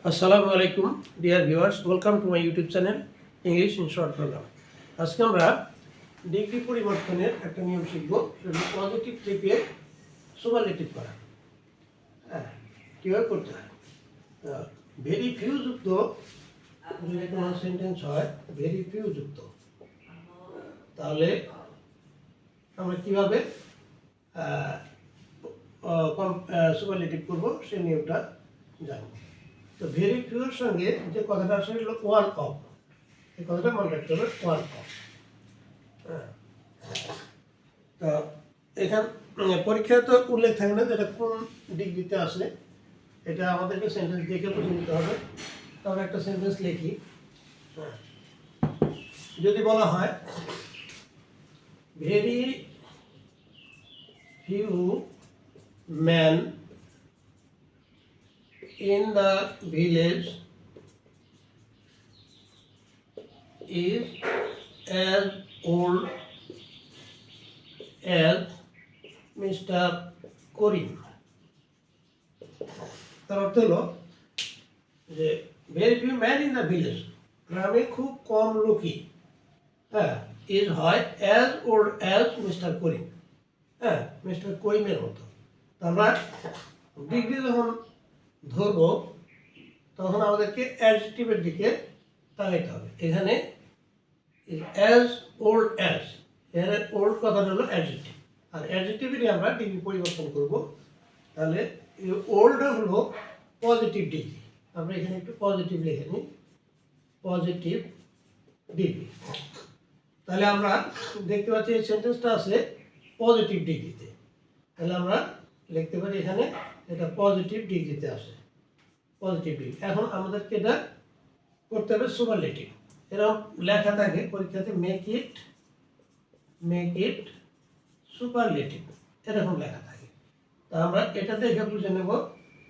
আসসালামু আলাইকুম dear viewers, welcome to my YouTube channel English in short program. আজকে আমরা ডিগ্রি পরিবর্তনের একটা নিয়ম শিখব, সেটা পজিটিভ থেকে সুপারলেটিভ করা। হ্যাঁ, কীভাবে করতে হয়? ভেরি ফিউ যুক্ত যদি কোনো সেন্টেন্স হয়, ভেরি ফিউ যুক্ত, তাহলে আমরা কীভাবে সুপারলেটিভ করব সেই নিয়মটা জানব। তো ভেরি ফিউর সঙ্গে যে কথাটা আসে হলো ওয়ান অফ, এই কথাটা মনে রাখতে হবে, ওয়ান অফ। তো এখান পরীক্ষায় তো উল্লেখ থাকে না যে এটা কোন ডিগ্রিতে আসে, এটা আমাদেরকে সেন্টেন্স দেখে বুঝে নিতে হবে। তাহলে একটা সেন্টেন্স লিখি। যদি বলা হয় very few man in the village is as old as Mr. Korim. তার অর্থ হলো যে very few man in the village, গ্রামে খুব কম লোকই ইজ হয় অ্যাজ ওল্ড অ্যাজ মিস্টার করিম, মিস্টার করিমের মতো। আমরা ডিগ্রি যখন ধরবো তখন আমাদেরকে অ্যাডজেক্টিভের দিকে তাকাইতে হবে। এখানে অ্যাজ ওল্ড অ্যাজ, এখানে ওল্ড কথাটা হলো অ্যাডজেক্টিভ, আর অ্যাডজেক্টিভেরই আমরা ডিগ্রি পরিবর্তন করব। তাহলে ওল্ড হলো পজিটিভ ডিগ্রি, আমরা এখানে একটু পজিটিভ লিখে নিই, পজিটিভ ডিগ্রি। তাহলে আমরা দেখতে পাচ্ছি এই সেন্টেন্সটা আছে পজিটিভ ডিগ্রিতে, তাহলে আমরা লিখতে পারি এখানে এটা পজিটিভ ডিগ্রিতে আসে, পজিটিভ ডিগ্রি। এখন আমাদেরকে এটা করতে হবে সুপারলেটিভ। এরকম লেখা থাকে পরীক্ষাতে, মেক ইট সুপারলেটিভ, এরকম লেখা থাকে। তা আমরা এটা দেখে বুঝে নেব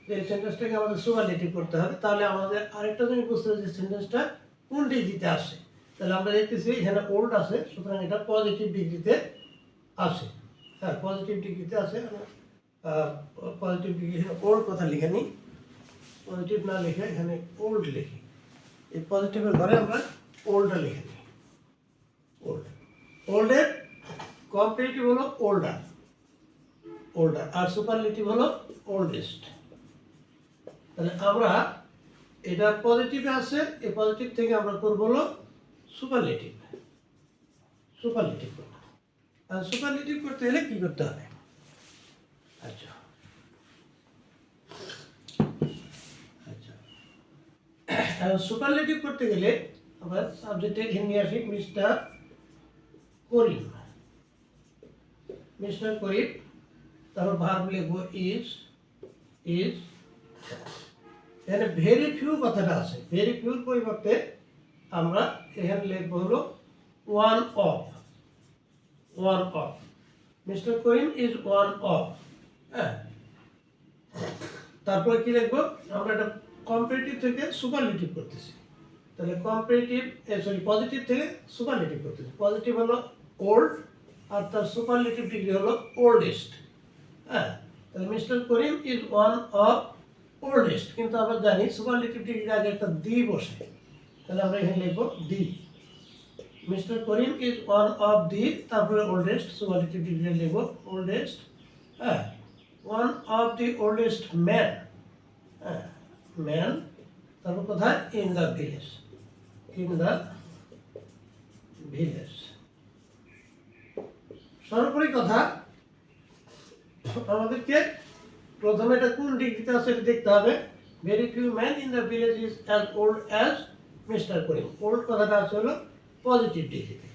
যে এই সেন্টেন্সটাকে আমাদের সুপারলেটিভ করতে হবে। তাহলে আমাদের আরেকটা জিনিস বুঝতে হবে যে সেন্টেন্সটা কোন ডিগ্রিতে আসে। তাহলে আমরা দেখতেছি এখানে ওল্ড আছে, সুতরাং এটা পজিটিভ ডিগ্রিতে আসে। হ্যাঁ, পজিটিভ ডিগ্রিতে আসে। পজিটিভ ডিগ্রি ওল্ড কথা লিখে নিই, পজিটিভ না লিখে এখানে ওল্ড লিখি। এই পজিটিভের ঘরে আমরা ওল্ডটা লিখে নিই, ওল্ড। ওল্ডের কম্পারেটিভ হলো ওল্ডার, আর সুপারলেটিভ হলো ওল্ডেস্ট। তাহলে আমরা এটা পজিটিভে আছে, এই পজিটিভ থেকে আমরা করবো হলো সুপারলেটিভ করতে। আর সুপারলেটিভ করতে হলে কি করতে হবে? আচ্ছা, সুপারলেটিভ করতে গেলে আমরা সাবজেক্টে হিন্দি আসি মিস্টার করিম, তারপর ভার্ব লিখবো ইজ। এখানে ভেরি ফিউ কথাটা আছে, ভেরি ফিউর পরিবর্তে আমরা এখানে লিখবো হলো one of. Mister Karim is one of. হ্যাঁ, তারপরে কি লিখবো? আমরা এটা কম্পারেটিভ থেকে সুপারলেটিভ করতেছি, তাহলে পজিটিভ থেকে সুপারলেটিভ করতেছি। পজিটিভ হলো ওল্ড, আর তার সুপারলেটিভ ডিগ্রি হলো ওল্ডেস্ট। হ্যাঁ, তাহলে mister Karim is one of oldest, কিন্তু আমরা জানি সুপারলেটিভ ডিগ্রির আগে একটা দি বসে, তাহলে আমরা এখানে লিখবো the. Mister Karim is one of the, তারপরে ওল্ডেস্ট, সুপারলেটিভ ডিগ্রি লিখবো ওল্ডেস্ট। হ্যাঁ, one of the oldest man, তারপর কোথায়? In the village. সর্বোপরি কথা, আমাদেরকে প্রথমে এটা কোন ডিগ্রিতে আছে এটা দেখতে হবে। Very few man in the village is as old as mister Karim, old কথাটা আছে হলো পজিটিভ ডিগ্রিতে।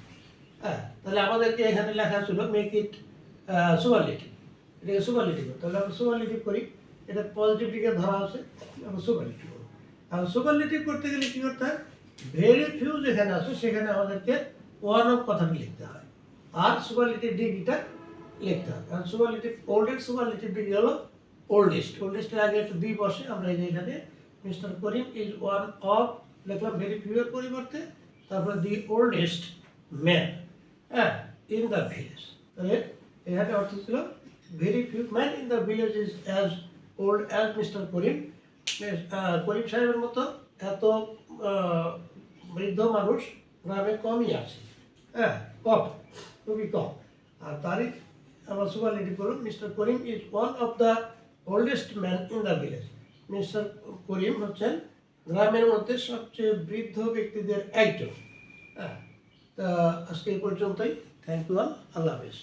হ্যাঁ, তাহলে আমাদেরকে এখানে লেখা ছিল মেক ইট সুপারলেটিভ, এটাকে সুপারলেটিভ। তাহলে আমরা সুপারলেটিভ করি, এটা পজিটিভ দিকে ধরা আছে, আমরা সুপারলেটিভ করব। আর সুপারলেটিভ করতে গেলে কী করতে হয়? ভেরি ফিউ যেখানে আছে সেখানে আমাদেরকে ওয়ান অফ কথাটি লিখতে হয়, আর সুপারলেটিভ ডিগ্রিটা লিখতে হয়। কারণ ওল্ডের সুপারলেটিভ ডিগ্রি হলো ওল্ডেস্টের আগে একটা দুই বসে। আমরা এই যে এখানে mister Karim is one of লিখলাম ভেরি ফিউ এর পরিবর্তে, তারপরে দি oldest man in the village. তাহলে এখানে অর্থ ছিল very few man in the village is as old as Mr. Korim, করিম সাহেবের মতো এত বৃদ্ধ মানুষ গ্রামে কমই আছে, হ্যাঁ কম, খুবই কম। আর তারই আমরা সুপারলেটিভ করুন, mister Karim is one of the oldest man in the village. Mister Karim হচ্ছেন গ্রামের মধ্যে সবচেয়ে বৃদ্ধ ব্যক্তিদের একজন। হ্যাঁ, তা আজকে এই পর্যন্তই। থ্যাংক ইউ অল, আল্লাহ হাফেজ।